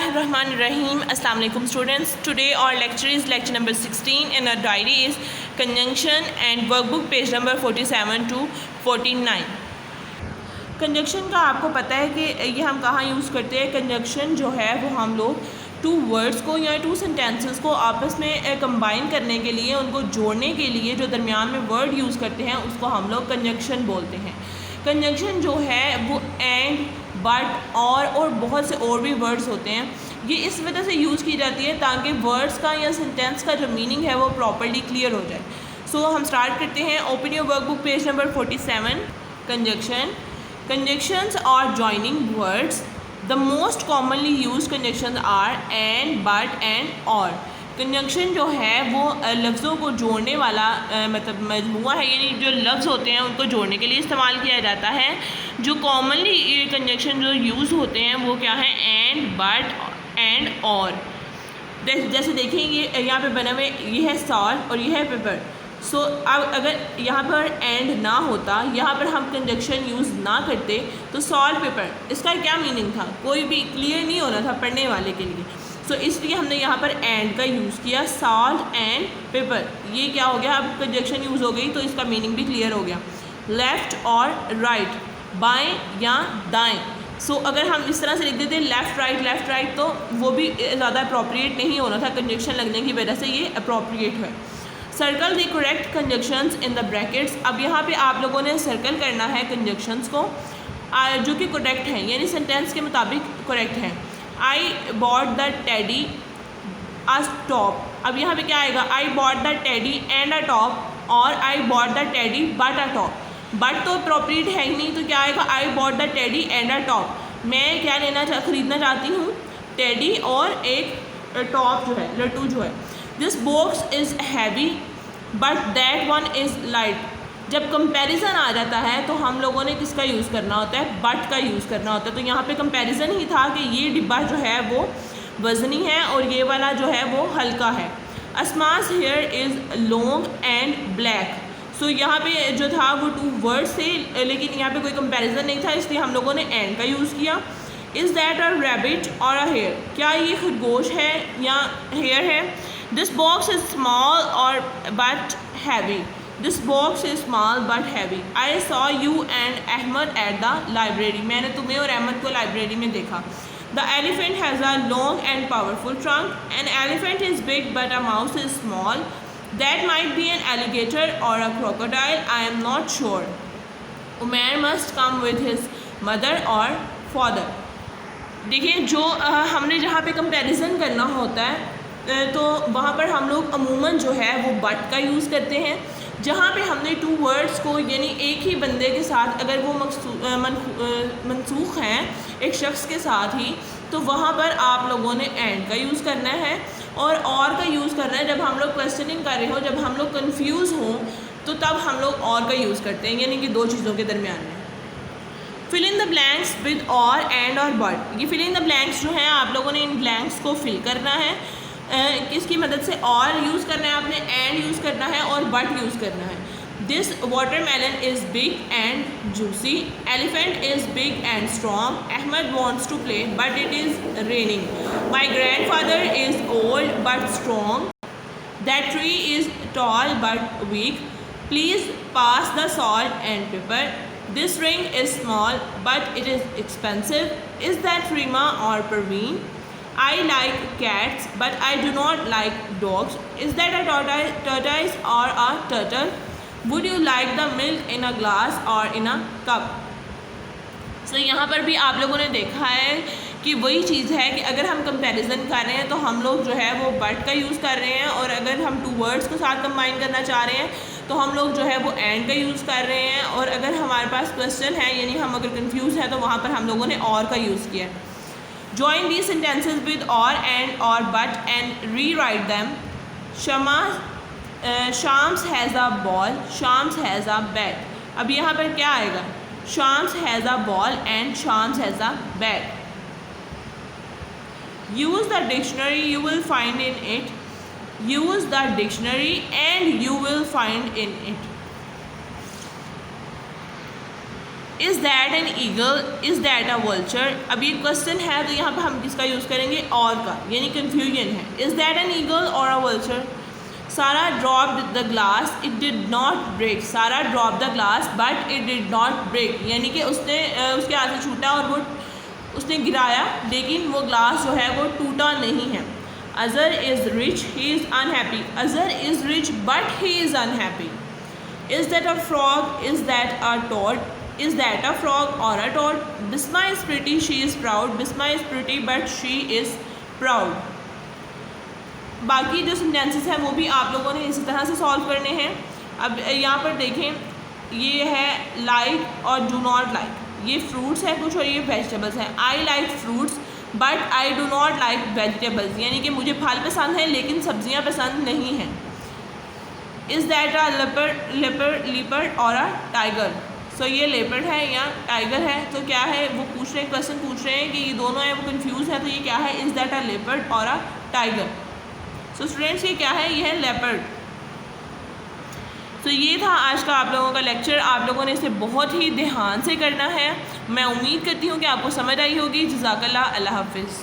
Bismillahirrahmanirrahim. Assalamu alaikum students. Today our lecture is lecture number 16 and our diary is conjunction and workbook page number 47 to 49. Conjunction का आपको पता है कि ये हम कहाँ यूज़ करते हैं। कंजक्शन जो है वो हम लोग टू वर्ड्स को या टू सेंटेंसेस को आपस में कंबाइन करने के लिए, उनको जोड़ने के लिए जो दरमियान में वर्ड यूज़ करते हैं उसको हम लोग कंजक्शन बोलते हैं। कंजक्शन जो है वो एंड, बट, और बहुत से और भी वर्ड्स होते हैं। ये इस वजह से यूज़ की जाती है ताकि वर्ड्स का या सेंटेंस का जो मीनिंग है वो प्रॉपर्ली क्लियर हो जाए। सो हम स्टार्ट करते हैं। Open your workbook page number 47। Conjunction, conjunctions are joining words. The most commonly used conjunctions are and, but, and, or. Conjunction जो है वो लफ्ज़ों को जोड़ने वाला मतलब मजमूआ है, यानी जो लफ्ज़ होते हैं उनको जोड़ने के लिए इस्तेमाल किया जाता है। जो कॉमनली कंजंक्शन जो यूज़ होते हैं वो क्या है? एंड, बट, एंड, और। जैसे देखेंगे यहाँ पे बना हुआ ये है सॉल्ट और ये है पेपर। सो अब अगर यहाँ पर एंड ना होता, यहाँ पर हम कंजक्शन यूज़ ना करते तो सॉल्ट पेपर, इसका क्या मीनिंग था? कोई भी क्लियर नहीं होना था पढ़ने वाले के लिए। सो इसलिए हमने यहाँ पर एंड का यूज़ किया, सॉल्ट एंड पेपर। ये क्या हो गया? अब कंजक्शन यूज़ हो गई तो इसका मीनिंग भी क्लियर हो गया। लेफ़्ट और राइट, बाएँ या दाएँ। सो अगर हम इस तरह से लिख देते लेफ़्ट राइट तो वो भी ज़्यादा अप्रोप्रिएट नहीं होना था, कंजक्शन लगने की वजह से ये अप्रोप्रिएट है। Circle the correct conjunctions in the brackets. अब यहाँ पे आप लोगों ने सर्कल करना है कंजक्शंस को जो कि करेक्ट हैं, यानी सेंटेंस के मुताबिक करेक्ट हैं। I bought the teddy a top. अब यहाँ पे क्या आएगा? I bought the teddy and a top, और I bought the teddy but a top. But तो अप्रोप्रिएट है ही नहीं, तो क्या आएगा? I bought the teddy and a top. मैं क्या खरीदना चाहती हूँ? टेडी और एक टॉप जो है, लट्टू जो है। This box is heavy but that one is light. जब कंपैरिजन आ जाता है तो हम लोगों ने किसका यूज़ करना होता है? बट का यूज़ करना होता है। तो यहाँ पे कंपैरिजन ही था कि ये डिब्बा जो है वो वज़नी है और ये वाला जो है वो हल्का है। Asma's hair is long and black. So यहाँ पे जो था वो टू वर्ड्स थे, लेकिन यहाँ पे कोई कंपैरिजन नहीं था, इसलिए हम लोगों ने एंड का यूज़ किया। इज़ दैट अ रैबिट और अ हेयर? क्या ये खरगोश है या हेयर है? दिस बॉक्स इज़ स्मॉल और but heavy. This box is small but heavy. I saw you and Ahmed at the library. मैंने तुम्हें और अहमद को लाइब्रेरी में देखा। The elephant has a long and powerful trunk. An elephant is big but a mouse is small. That might be an alligator और a crocodile, I am not sure. Umair must come with his mother और father. देखिए, जो हमने जहाँ पे comparison करना होता है तो वहाँ पर हम लोग अमूमन जो है वो बट का यूज़ करते हैं। जहाँ पे हमने टू वर्ड्स को, यानी एक ही बंदे के साथ अगर वो मनसूख हैं एक शख्स के साथ ही, तो वहाँ पर आप लोगों ने एंड का यूज़ करना है और का यूज़ करना है। जब हम लोग क्वेश्चनिंग कर रहे हो, जब हम लोग कन्फ्यूज़ हों तो तब हम लोग और का यूज़ करते हैं, यानी कि दो चीज़ों के दरमियान में। Fill in the blanks with और, एंड और बट। ये फिल इन द ब्लैंक्स जो हैं आप लोगों ने इन ब्लैंक्स को फिल करना है। किसकी मदद से? और यूज़ करना है आपने, एंड यूज़ करना है और बट यूज़ करना है। This watermelon is big and juicy. Elephant is big and strong. Ahmed wants to play but it is raining. My grandfather is old but strong. That tree is tall but weak. Please pass the salt and pepper. This ring is small but it is expensive. Is that Rima or Parveen? I like cats but I do not like dogs. Is that a tortoise or a turtle? Would you like the milk in a glass or in a cup? So यहाँ पर भी आप लोगों ने देखा है कि वही चीज़ है कि अगर हम कंपैरिजन कर रहे हैं तो हम लोग जो है वो बट का यूज़ कर रहे हैं, और अगर हम टू वर्ड्स को साथ कंबाइन करना चाह रहे हैं तो हम लोग जो है वो एंड का यूज़ कर रहे हैं। और अगर हमारे पास क्वेश्चन है, यानी हम अगर कंफ्यूज हैं, तो वहाँ पर हम लोगों ने और का यूज़ किया। जॉइन दी सेंटेंसेज विद और, एंड और but and rewrite them. Shams has a ball, Shams has a bat. अब यहाँ पर क्या आएगा? Shams has a ball and Shams has a bat. Use the dictionary, you will find in it. Use the dictionary and you will find in it. Is that an eagle, is that a vulture. अब ये question है तो यहाँ पर हम किसका use करेंगे, और का, यानी कन्फ्यूजन है। इज़ दैट एन ईगल और a vulture. Sara dropped the glass, it did not break. Sara drop the glass but it did not break, यानी कि उसने उसके हाथ से छूटा और वो उसने गिराया लेकिन वो ग्लास जो है वो टूटा नहीं है। Azhar is rich, he is unhappy. Azhar is rich but he is unhappy. Is that a frog, is that a toad, is that a frog और a toad. Bisma is pretty, she is proud. Bisma is pretty but she is proud. बाकी जो sentences हैं वो भी आप लोगों ने इसी तरह से सॉल्व करने हैं। अब यहाँ पर देखें, ये है लाइक और डू नॉट लाइक, ये फ्रूट्स है कुछ और ये वेजिटेबल्स हैं। I like fruits but I do not like vegetables, यानी कि मुझे फल पसंद हैं लेकिन सब्जियां पसंद नहीं हैं। इज़ दैट अ लेपर्ड और अ टाइगर। सो ये लेपर्ड है या टाइगर है, तो क्या है वो पूछ रहे हैं, क्वेश्चन पूछ रहे हैं कि ये दोनों हैं वो कंफ्यूज है, तो ये क्या है, इज़ दैट अ लेपर्ड और अ टाइगर। सो स्टूडेंट्स ये क्या है, ये है लेपर्ड। तो ये था आज का आप लोगों का लेक्चर। आप लोगों ने इसे बहुत ही ध्यान से करना है। मैं उम्मीद करती हूँ कि आपको समझ आई होगी। जज़ाकल्लाह, अल्लाह हाफ़िज़।